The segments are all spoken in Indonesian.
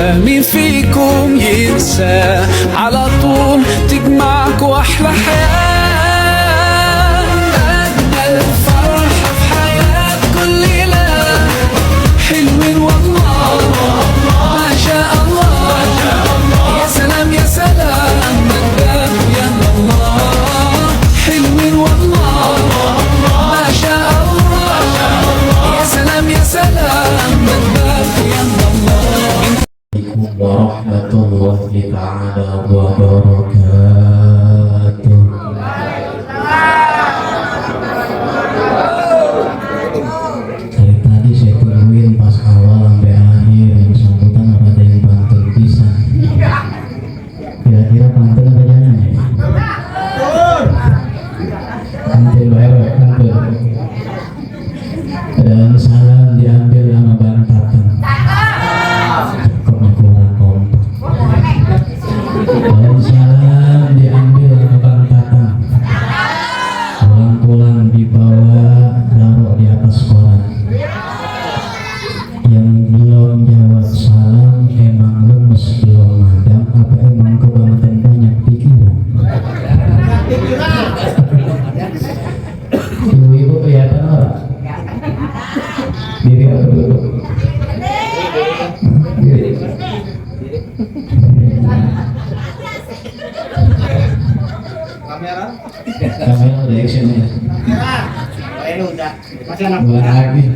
مين فيكم ينسى على طول تجمعكوا أحلى حياة. أجمل فرحة في حياة كل ليلة حلوين والله ما شاء الله. يا سلام يا سلام مجدك يا الله حلوين والله ما شاء الله. يا سلام يا سلام مجدك يا الله. Warahmatullahi ta'ala wabarakatuh. Dari tadi saya tungguin pas awal sampai akhir yang sambutan ada yang pantun bisa. Kira-kira pantun apa jangan ya? Pantun baik, pantun. Dan salam diambil sama bantakan. Dan salam diambil ke bangkatan, pulang-pulang dibawa taruh di atas koran. Yang belum jawab salam emang lemes belum madam apa emang kebangetan banyak pikiran? Ibu-ibu kelihatan orang? Diri apa dulu? Kamera udah action ya?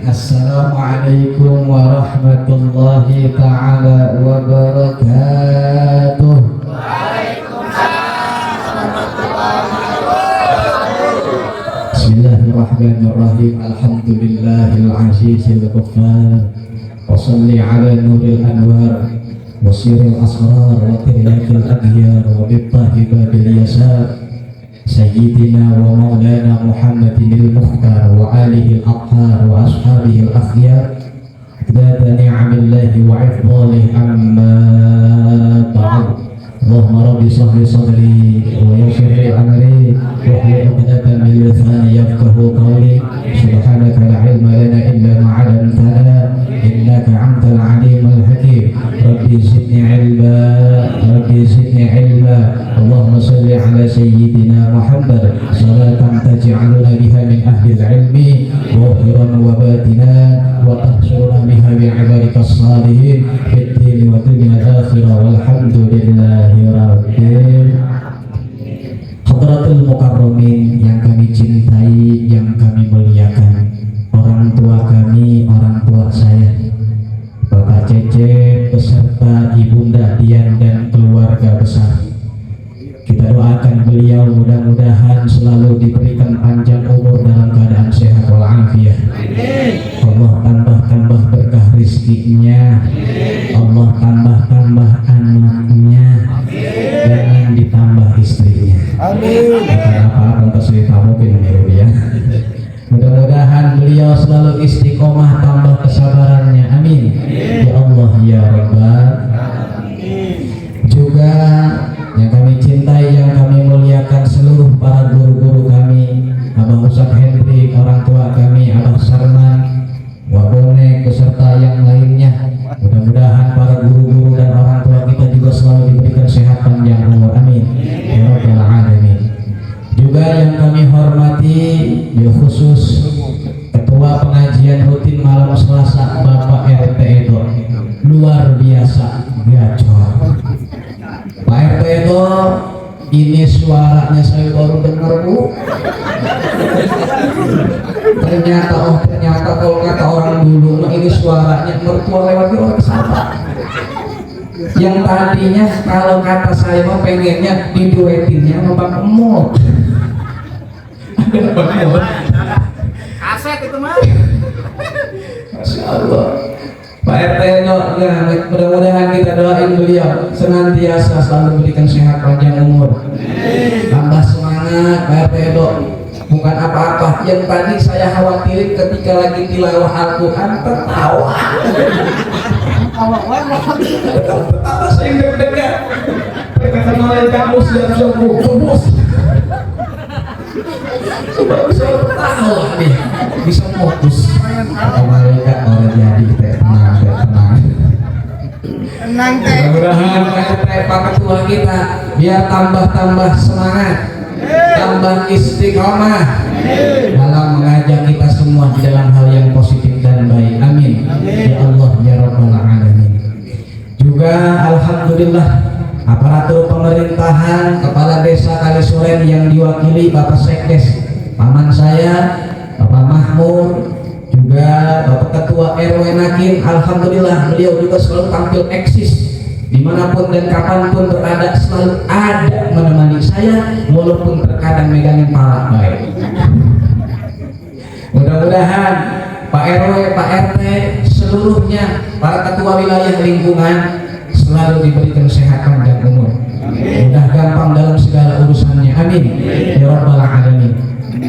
Assalamualaikum warahmatullahi ta'ala wabarakatuh. Bismillahirrahmanirrahim. Alhamdulillahil azizil ghaffar. Wa salli ala nuril anwar wa siril asrar wa tiryakil adhyar wa bittahi babil yasar Sayyidina wa maulana Muhammadin al-Mukhtar wa alihi al-Athhar wa ashabihi al-akhyar dada ni'amillahi wa ifdalihi amma ba'd. Allahumma rabbi sahli sadri wa yassir li amri wahlul 'uqdatam min lisani yafqahu qawli. Subhanaka la ilma lana illa ma 'allamtana innaka antal 'alimul hakim. Rabbi zidni 'ilma, rabbi zidni 'ilma. Allahumma salli ala sayyidina Muhammad salatan taj'aluna biha min ahli al-'ilmi zahiran wa batinan wa tahsuruna biha bi 'ibadikas salihin fid din wa dunya al-akhirah walhamdulillahi rabbil hadratul mukarramin yang kami cintai, yang kami muliakan, orang tua kami, orang tua saya, Bapak Cecep beserta Ibunda Dian dan keluarga besar. Kita doakan beliau mudah-mudahan selalu diberikan panjang umur dalam keadaan sehat walafiat. Allah tambah-tambah berkah rizkinya, Allah tambah-tambah anaknya, jangan ditambah istrinya. Apa untuk cerita mungkin ya. Mudah-mudahan beliau selalu istiqomah, tambah kesabarannya. Amin. Ya Allah ya Rabbal. Juga yang kami cintai, yang kami muliakan seluruh para guru-guru kami, Abah Ustaz Henry, orang tua kami Abah Sarman, Wabone beserta yang lainnya. Mudah-mudahan para guru-guru dan orang tua kita juga selalu diberikan sehat panjang umur. Amin ya rabbal alamin. Juga yang kami hormati bil khusus Ketua Pengajian Rutin Malam Selasa Bapak RT itu luar biasa gacor. Pak RT itu ini suaranya saya baru dengar Bu. Ternyata kalau kata orang dulu ini suaranya mertua lewat orang kesana. Yang tadinya kalau kata saya mau pengennya diduetinnya sama Bang Emot. Aset itu mah. Masya Allah. Pak RT mudah-mudahan kita doain beliau senantiasa selalu memberikan sehat panjang umur, tambah semangat. Pak RT bukan apa-apa, yang tadi saya khawatirin ketika lagi tilawah Al-Quran tertawa. Tertawa saya deg-degan. Mereka kenalin kamus dan suruh kebus. Bisa tertawa nih, bisa fokus. Mereka orang jadi tenang. Tenang teh. Mudah-mudahan Pak Ketua kita biar tambah semangat, tambah istiqomah dalam mengajak kita semua di dalam hal yang positif dan baik. Amin. Ya Allah ya Rabbal Alamin. Juga alhamdulillah aparatur pemerintahan, kepala desa Kalisoren yang diwakili Bapak Sekdes, paman saya Bapak Mahmud, juga Bapak Ketua RW Nakin, alhamdulillah beliau juga selalu tampil eksis dimanapun dan kapanpun berada, selalu ada menemani saya walaupun terkadang megangin pala baik. Mudah-mudahan Pak RW, Pak RT, seluruhnya para ketua wilayah lingkungan selalu diberi kesehatan dan umur, mudah gampang dalam segala urusannya. Amin ya Rabbal Alamin.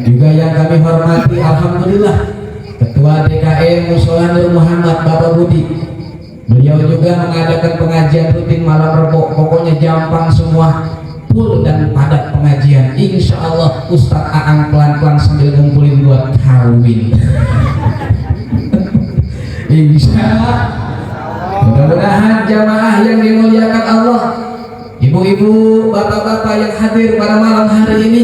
Juga yang kami hormati alhamdulillah Ketua DKM Mushola Nur Muhammad Bapak Budi, beliau juga mengadakan pengajian rutin malam Rebo. Pokoknya gampang semua, full dan padat pengajian. Insya Allah Ustadz Aang pelan-pelan sambil ngumpulin buat kawin. Insya Allah. Mudah-mudahan jamaah yang dimuliakan Allah, ibu-ibu, bapak-bapak yang hadir pada malam hari ini,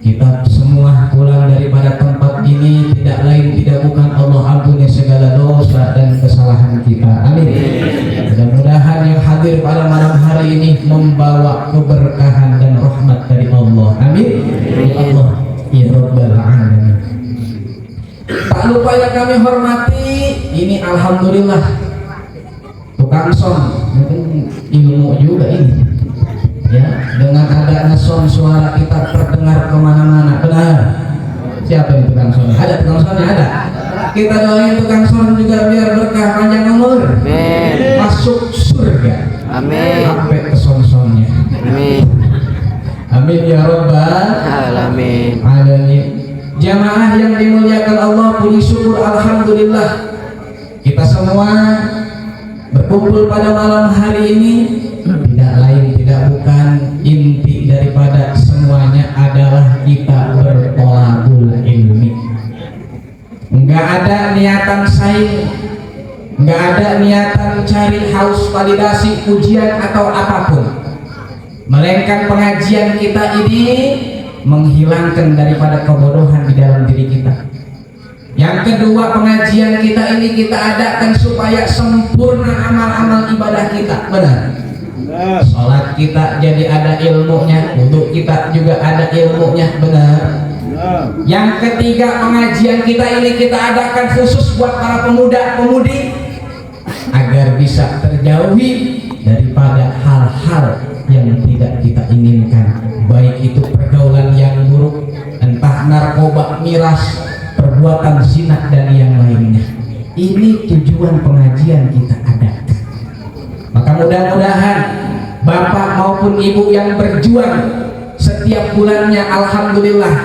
kita semua pulang daripada tempat ini tidak lain tidak bukan Allah ampuni segala dosa dan kesalahan kita. Amin. Mudah-mudahan yang hadir pada malam hari ini membawa keberkahan dan rahmat dari Allah. Amin. Ya Allah ya Rabbal Alamin. Tak lupa yang kami hormati, ini alhamdulillah tukang son, mungkin ilmu juga ini ya, dengan adanya son suara kita terdengar kemana-mana. Benar? Siapa yang tukang son? Ada tukang sonnya? Ada. Kita doain tukang son juga biar berkah panjang umur, masuk surga, amin, sampai ke son-sonnya, amin, amin ya Rabbal Alamin. Jamaah yang dimuliakan Allah, puji syukur alhamdulillah kita semua berkumpul pada malam hari ini tidak lain tidak bukan, inti daripada semuanya adalah kita bertolabul ilmi. Enggak ada niatan saing, enggak ada niatan cari haus validasi ujian atau apapun, melainkan pengajian kita ini menghilangkan daripada kebodohan di dalam diri kita. Yang kedua, pengajian kita ini kita adakan supaya sempurna amal-amal ibadah kita. Benar? Sholat kita jadi ada ilmunya, wudu kita juga ada ilmunya. Benar? Yang ketiga, pengajian kita ini kita adakan khusus buat para pemuda-pemudi agar bisa terjauhi daripada hal-hal yang tidak kita inginkan, baik itu pergaulan yang buruk, entah narkoba, miras, perbuatan zina dan yang lainnya. Ini tujuan pengajian kita adakan. Maka mudah-mudahan bapak maupun ibu yang berjuang setiap bulannya, alhamdulillah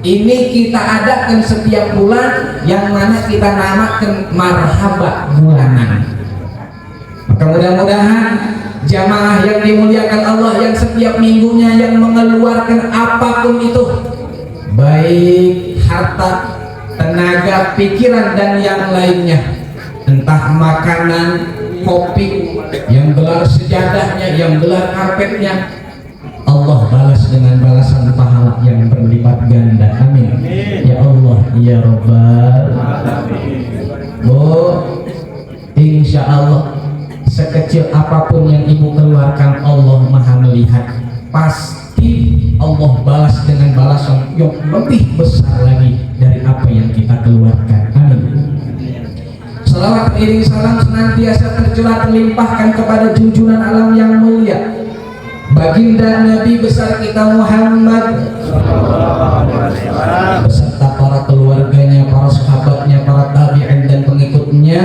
ini kita adakan setiap bulan, yang mana kita namakan marhaba bulanan. Maka mudah-mudahan jamaah yang dimuliakan Allah yang setiap minggunya yang mengeluarkan apapun itu, baik harta, tenaga, pikiran dan yang lainnya, entah makanan, kopi, yang gelar sejadahnya, yang gelar karpetnya, Allah balas dengan balasan pahala yang berlipat ganda. Amin ya Allah ya Rabbal Alamin. Insya Allah sekecil apapun yang ibu keluarkan, Allah maha melihat, pasti Allah balas dengan balasan yang lebih besar lagi dari apa yang kita keluarkan. Amin. Salawat iring salam senantiasa tercurah terlimpahkan kepada junjungan alam yang mulia, baginda Nabi besar kita Muhammad beserta para keluarganya, para sahabatnya, para tabi'in dan pengikutnya,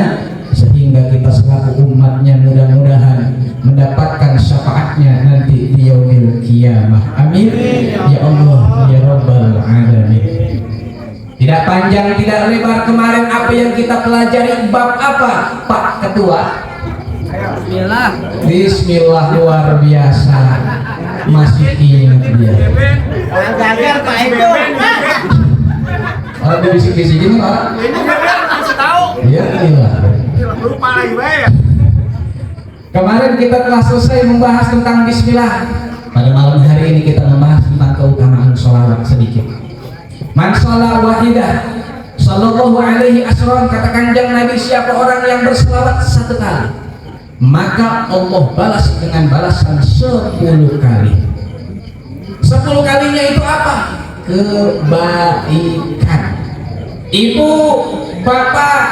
sehingga kita selaku umatnya mudah-mudahan mendapatkan syafaatnya nanti di yaumil qiyamah. Amin ya Allah ya Rabbal Alamin. Tidak panjang tidak lebar, kemarin apa yang kita pelajari, bab apa Pak Ketua? Bismillah. Bismillah, luar biasa, masih ingat dia. Agar Pak itu. Orang bisik-bisikin Pak. Ini masih tahu. Iya, inilah. Lupa lagi ya. Kemarin kita telah selesai membahas tentang bismillah. Pada malam hari ini kita membahas tentang keutamaan sholawat sedikit. Man sholat wahidah sallallahu alaihi asram, kata kanjeng Nabi, siapa orang yang berselawat satu kali, maka Allah balas dengan balasan 10 kali. 10 kalinya itu apa? Kebaikan. Ibu, bapak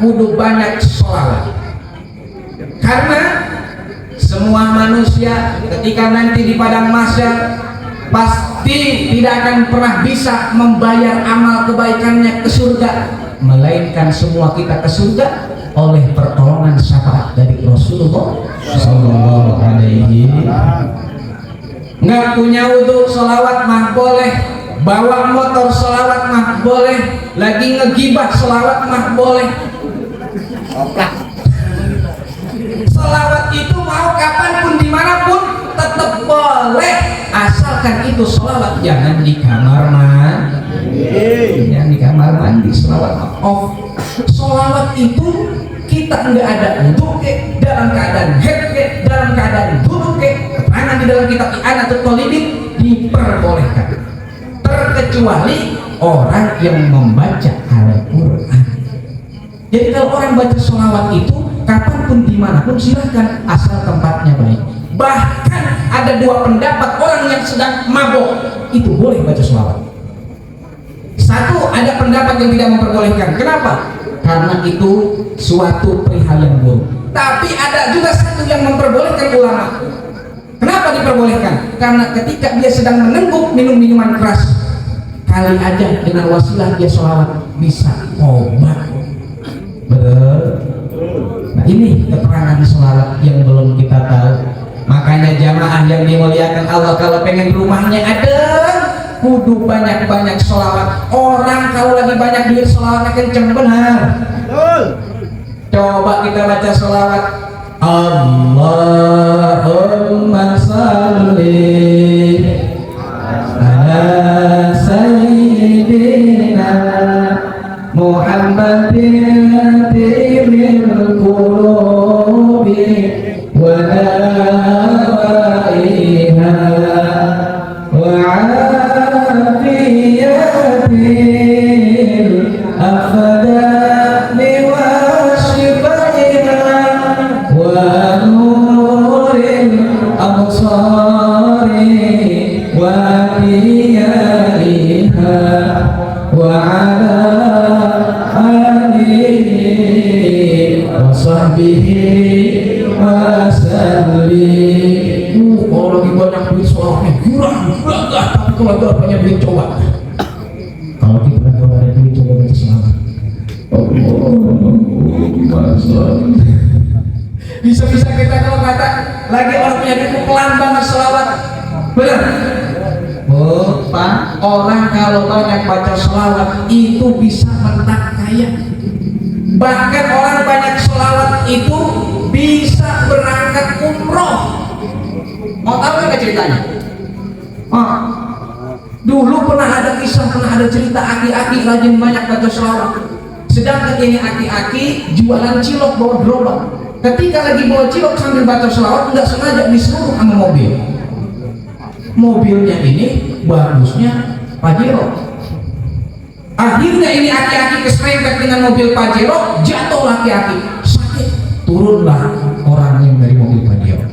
kudu banyak sholawat, karena semua manusia ketika nanti di padang mahsyar pasti tidak akan pernah bisa membayar amal kebaikannya ke surga, melainkan semua kita ke surga oleh pertolongan syafaat dari Rasulullah Sallallahu Alaihi. Nggak punya wudhu sholawat mah boleh, bawa motor sholawat mah boleh, lagi ngegibah sholawat mah boleh. Sholawat itu mau kapanpun dimanapun tetap boleh, asalkan itu sholawat jangan di kamar mandi. Jangan di kamar mandi sholawat off. Sholawat itu kita nggak ada wudhu ke, dalam keadaan head ke, dalam keadaan duduk ke, keterangan di dalam kitab I'anatul Talibin diperbolehkan, terkecuali orang yang membaca Al-Quran. Jadi kalau orang baca sholawat itu kapanpun dimanapun silahkan, asal tempatnya baik. Bahkan ada 2 pendapat, orang yang sedang mabok itu boleh baca sholawat. Satu, ada pendapat yang tidak memperbolehkan. Kenapa? Karena itu suatu perihal yang buruk. Tapi ada juga satu yang memperbolehkan ulama. Kenapa diperbolehkan? Karena ketika dia sedang menengguk minum minuman keras, kali aja dengan wasilah dia sholawat bisa obat. Betul. Nah, ini keterangan sholawat yang belum kita tahu. Makanya jamaah yang dimuliakan Allah, kalau pengen rumahnya adem, kudu banyak-banyak sholawat. Orang kalau lagi banyak duit sholawatnya kenceng benar. Coba kita baca sholawat, Allahumma salli ala sayyidina Muhammadin tibil qulubi wa dawaiha wa afiyatil afdali wa shifaiha wa nuril absari wa diyaiha wa ala sahbihi wasallim. Kalau lagi banyak duit sholawatnya kurang, tapi kalau ada banyak duit coba. Kalau kita lagi ada duit coba baca sholawat. Bisa-bisa kita kalau kata lagi orang punya duit pelan banget sholawat. Benar? Oh, Pak, orang kalau banyak baca sholawat itu bisa mentak kaya. Bahkan orang banyak sholawat itu bisa berangkat umroh. Mau tahu nggak ceritanya? Dulu pernah ada kisah, pernah ada cerita aki-aki rajin banyak baca sholawat. Sedangkan ini aki-aki jualan cilok bawa gerobak. Ketika lagi bawa cilok sambil baca sholawat, nggak sengaja disuruh sama mobil. Mobilnya ini bagusnya Pajero. Akhirnya ini aki-aki keserempet dengan mobil Pajero, jatuh aki-aki, sakit. Turunlah orang yang dari mobil Pajero.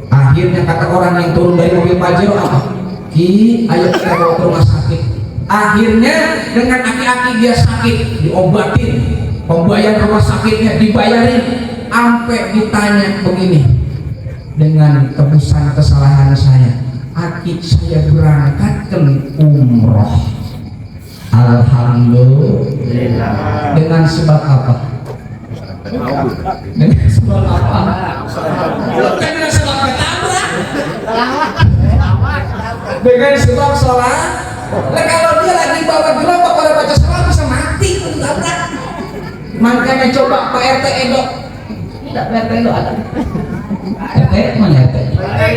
Akhirnya kata orang yang turun dari mobil Pajero apa? Ki, ayo kita bawa ke rumah sakit. Akhirnya dengan aki-aki dia sakit, diobatin, pembayar rumah sakitnya dibayarin, sampai ditanya begini, dengan tebusan kesalahan saya, aki saya berangkatkan umroh. Alhamdulillah. Dengan sebab apa? Dengan sebab apa? Dengan sebab ketabrak. Dengan sebab sholat. Nah, kalau dia lagi bawa gerobak pada baca sholat bisa mati ketabrak. Makanya coba Pak RT Edo. Tidak, Pak RT Edo ada. RT mana RT?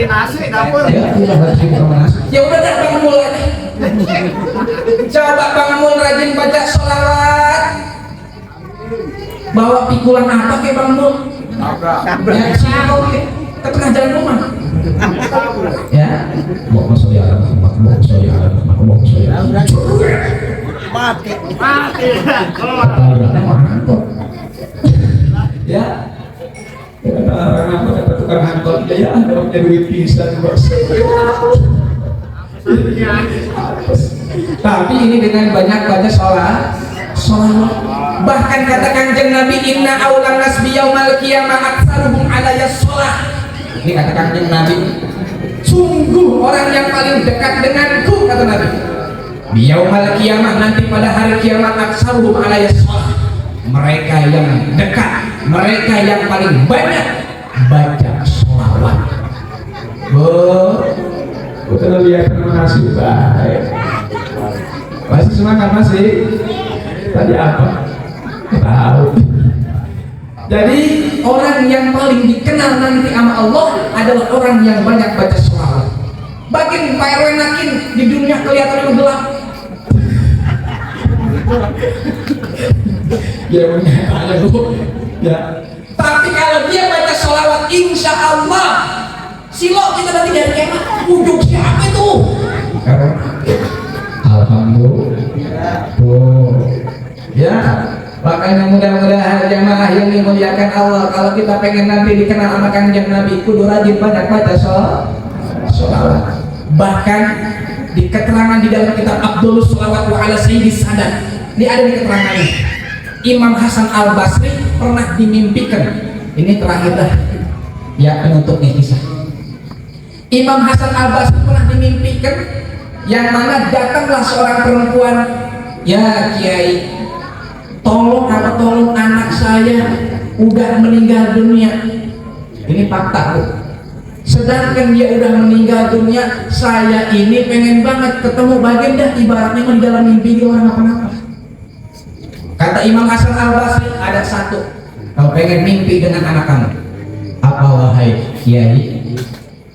Nasi dapur. Ya udah dah, bangun mulai. Coba bangun rajin baca sholawat. Bawa pikulan apa ke Bang Mul? Ya, siapa ke tengah jalan rumah. Ya, mau masuk ya, mau masuk ya, mau masuk ya. Mati. Ya, tukang angkot ya, ada duit pisan bos. Tapi ini dengan banyak baca sholat. Bahkan kata Kanjeng Nabi, inna aulan nas biyaumal qiyamah aktsaruhum alayya sholat. Ini kata Kanjeng Nabi, sungguh orang yang paling dekat denganku, kata Nabi, biyaumal qiyamah, nanti pada hari kiamat, aktsaruhum alayya sholat. Mereka yang dekat, mereka yang paling banyak baca sholawat. Betul, lihat, terima kasih, baik. Masih semangat masih? Tadi apa? Tahu. Jadi orang yang paling dikenal nanti sama Allah adalah orang yang banyak baca sholawat. Bagian Pak RW nakin di dunia kelihatan gelap. Ya benar, ya. Tapi kalau dia baca sholawat, insya Allah silo kita nanti dari kiamat. Ujung siapa itu? Alhamdulillah. Ya, makanya mudah-mudahan jamaah yang dimuliakan Allah, kalau kita pengen nanti dikenal sama Kanjeng Nabi, kudu rajin banyak baca sholawat. Bahkan di keterangan di dalam kitab Abdulus Sholawat wa ala Sayyidis Sadat, ini ada di keterangannya. Imam Hasan Al Basri pernah dimimpikan. Ini terakhir dah, ya, penutupnya kisah. Imam Hasan Al Basri pernah dimimpikan yang mana datanglah seorang perempuan, ya Kiai, tolong anak saya udah meninggal dunia. Ini fakta tuh. Sedangkan dia udah meninggal dunia, saya ini pengen banget ketemu baginda, ibaratnya di dalam mimpi dia orang apa-apa. Kata Imam Hasan Al Basri, ada satu, kalau pengen mimpi dengan anak kamu, apa wahai Kiai?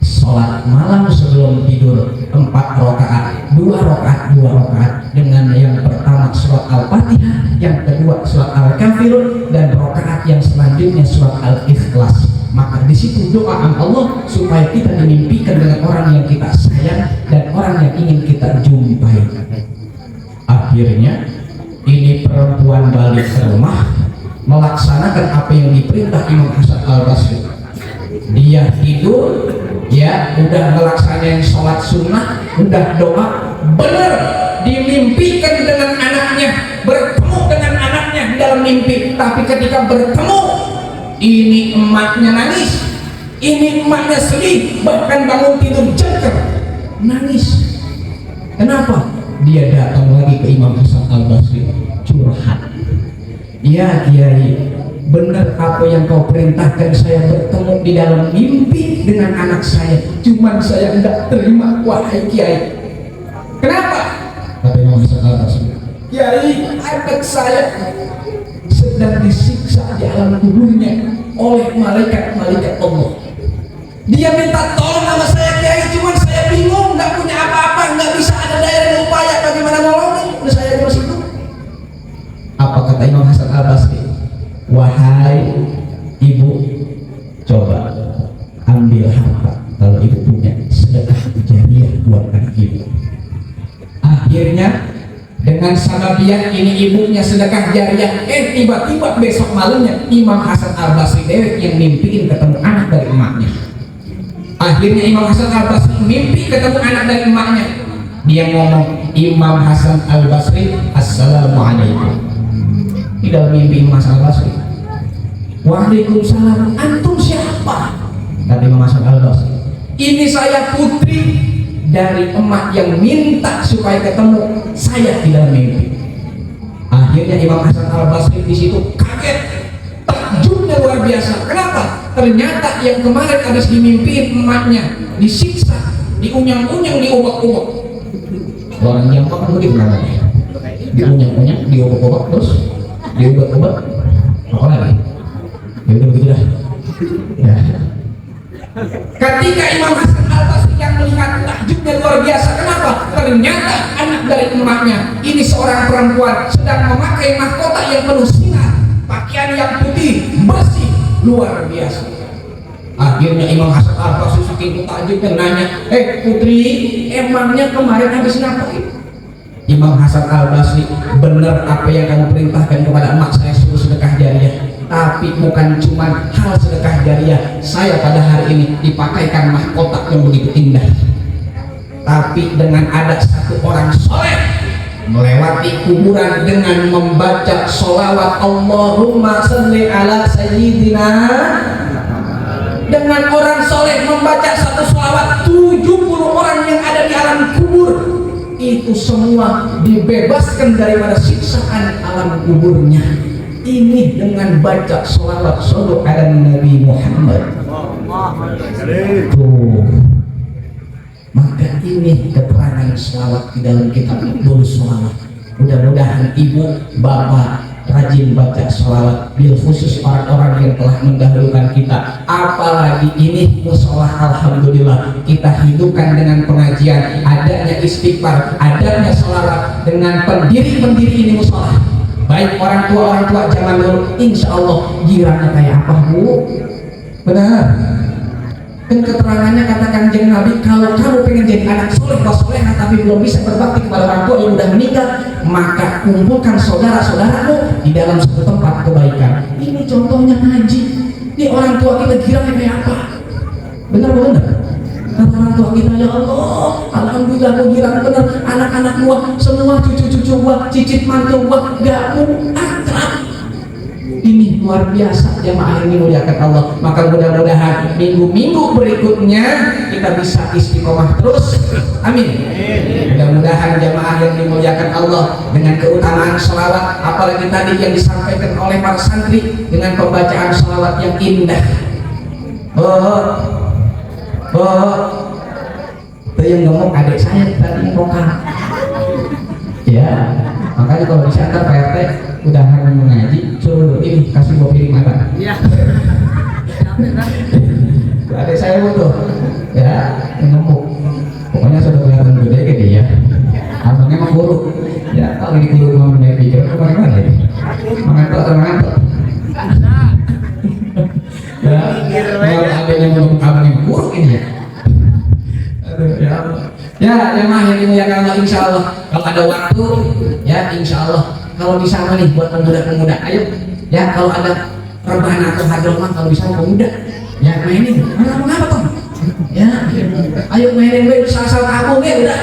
Sholat malam sebelum tidur 4 rakaat, 2 rakaat dengan yang pertama surat Al-Fatihah, yang kedua surat Al-Kafirun, dan rakaat yang selanjutnya surat Al-Ikhlas. Maka di situ doa Allah supaya kita dimimpikan dengan orang yang kita sayang dan orang yang ingin kita jumpai. Akhirnya ini perempuan balik ke rumah melaksanakan apa yang diperintah Imam Hasan Al Basri. Dia tidur, ya, udah melaksanakan sholat sunnah, udah doa, bener dimimpikan dengan anaknya, bertemu dengan anaknya di dalam mimpi. Tapi ketika bertemu, ini emaknya nangis, ini emaknya sedih, bahkan bangun tidur jengker nangis. Kenapa? Dia datang lagi ke Imam Hasan Al Basri curhat. Ya Kiai, benar apa yang kau perintahkan, saya bertemu di dalam mimpi dengan anak saya, cuman saya tidak terima wahai Kiai. Kenapa? Kata Imam Hasan Al Basri, Kiai, anak saya sedang disiksa di alam kuburnya oleh malaikat-malaikat Allah. Dia minta tolong sama saya Kiai, cuman saya bingung, nggak punya apa-apa, nggak bisa ada daya dan upaya bagaimana nolongin, saya terus itu. Apa kata Imam Hasan Al Basri? Wahai ibu, coba ambil harta kalau ibu punya, sedekah jariah buat anak ibu. Akhirnya dengan sababiah ini ibunya sedekah jariah, tiba-tiba besok malamnya Imam Hasan Al Basri dewek yang mimpiin ketemu anak dari emaknya. Akhirnya Imam Hasan Al Basri mimpi ketemu anak dari emaknya. Dia ngomong, Imam Hasan Al Basri, assalamualaikum. Di dalam mimpi Imam Hasan Al Basri, waalaikumsalam, antum siapa? Kata Imam Hasan Al Basri, ini saya putri dari emak yang minta supaya ketemu saya di dalam mimpi. Akhirnya Imam Hasan Al Basri di situ kaget, takjubnya luar biasa. Kenapa? Ternyata yang kemarin habis dimimpiin emaknya disiksa, diunyang-unyang, diubah-ubah. Orang yang makan begitu namanya, diunyang-unyang, diubah-ubah, terus diubah-ubah. Apa lagi? Ya udah begitu dah. Ya. Ketika Imam Hasan Al Basri yang melihat takjubnya luar biasa. Kenapa? Ternyata anak dari emaknya ini seorang perempuan sedang memakai mahkota yang penuh sinar, pakaian yang putih bersih, luar biasa. Akhirnya Imam Hasan Al-Basri saking takjubnya nanya, putri, emangnya kemarin habis ngapain? Imam Hasan Al-Basri, benar apa yang kamu perintahkan kepada emak saya suruh sedekah jariah, tapi bukan cuma hal sedekah jariah. Saya pada hari ini dipakaikan mahkota yang begitu indah, tapi dengan ada satu orang soleh melewati kuburan dengan membaca sholawat Allahumma sholli ala sayyidina. Dengan orang soleh membaca satu sholawat, 70 orang yang ada di alam kubur itu semua dibebaskan daripada siksaan alam kuburnya. Ini dengan baca sholawat sallu ala Nabi Muhammad. Tuh. Maka ini keterangan sholawat di dalam kitab Nurus Sholawat. Mudah-mudahan ibu, bapak rajin baca sholawat, bil khusus orang-orang yang telah mendahulukan kita. Apalagi ini musola, alhamdulillah kita hidupkan dengan pengajian, adanya istighfar, adanya sholawat dengan pendiri-pendiri ini musola. Baik orang tua zaman dulu, insya Allah girangnya kayak apa bu? Benar. Dan keterangannya kata Kanjeng Nabi, kalau kamu pengen jadi anak soleh solehah tapi belum bisa berbakti kepada orang tua yang sudah meninggal, maka kumpulkan saudara-saudaramu di dalam satu tempat kebaikan. Ini contohnya ngaji. Ini orang tua kita girangnya kayak apa? Benar-benar. Kata orang tua kita, ya Allah, alhamdulillah aku girang benar. Anak-anak gua, semua cucu-cucu gua, cicit mantu gua, gak akrab. Ini luar biasa jamaah yang dimuliakan Allah. Maka mudah-mudahan minggu-minggu berikutnya kita bisa istiqomah terus. Amin. Mudah-mudahan jamaah yang dimuliakan Allah dengan keutamaan sholawat, apalagi tadi yang disampaikan oleh para santri dengan pembacaan sholawat yang indah. Itu yang ngomong adik saya tadi yang vokal. Ya, makanya kalau bisa antar Pak RT udah mengaji, suruh ini kasih gua piring makan. Iya. Adik saya butuh, ya, ngomong. Pokoknya sudah kelihatan gede gede ya. Abangnya emang guru. Ya, kalau ini guru mau naik pikir kemarin mana ya? Mengantuk atau mengantuk? Ya, kalau adanya ngomong abangnya guru ini ya. Aduh, ya Allah. Ya, jemaah yang dimuliakan Allah, insya Allah kalau ada waktu, ya insya Allah kalau di sana nih buat pemuda-pemuda, ayo ya kalau ada rebahan atau hadroman, kalau bisa pemuda ya mainin, ngapa Tom? Ya, ayo mainin gue asal kamu gue udah,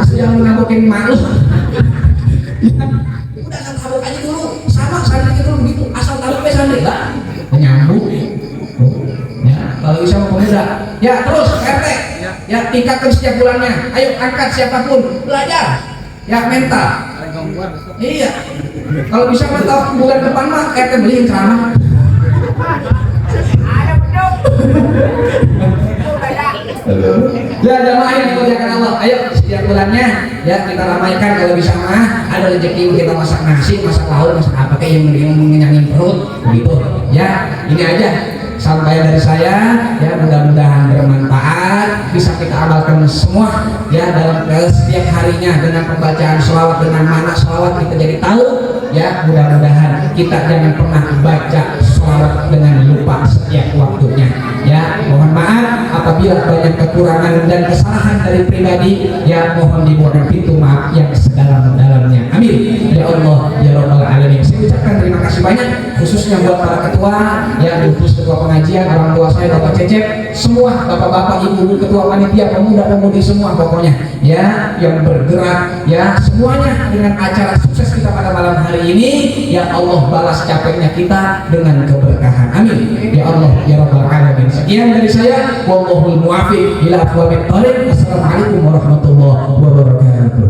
asal jangan ngabukin malu. Udah asal tabuk aja dulu, sama santri dulu begitu, asal tabuk gue santri lah, nyambung. Ya, kalau bisa pemuda, ya terus RT. Ya, tingkatkan setiap bulannya. Ayo angkat siapapun, belajar. Ya, mental. Iya. Kalau bisa mental bulan depan mah RT beliin ceramah. Ya, jamaah yang dimuliakan Allah. Ayo setiap bulannya ya kita ramaikan, kalau bisa mah ada rezeki kita masak nasi, masak lauk, masak apa kayak yang mengenyangin perut begitu. Ya, ini aja. Sampai dari saya, ya mudah-mudahan bermanfaat, bisa kita amalkan semua ya dalam setiap harinya dengan pembacaan sholawat. Dengan mana sholawat kita jadi tahu, ya mudah-mudahan kita jangan pernah baca sholawat dengan lupa setiap waktunya. Ya, mohon maaf apabila banyak kekurangan dan kesalahan dari pribadi, ya mohon dibuatkan pintu maaf yang sedalam-dalamnya. Amin. Ya Allah, ya Rabbal Alamin. Saya ucapkan terima kasih banyak, khususnya buat para ketua, ya khusus ketua pengajian, orang tua saya, Bapak Cecep, semua bapak-bapak, ibu-ibu, ketua panitia, pemuda-pemudi semua pokoknya, ya yang bergerak, ya semuanya dengan acara sukses kita pada malam hari ini. Ya Allah, balas capeknya kita dengan keberkahan. Amin. Ya Allah, ya Rabbal Alamin. Sekian dari saya. Wallahul muwaffiq ila aqwamit thoriq. Assalamualaikum warahmatullahi wabarakatuh.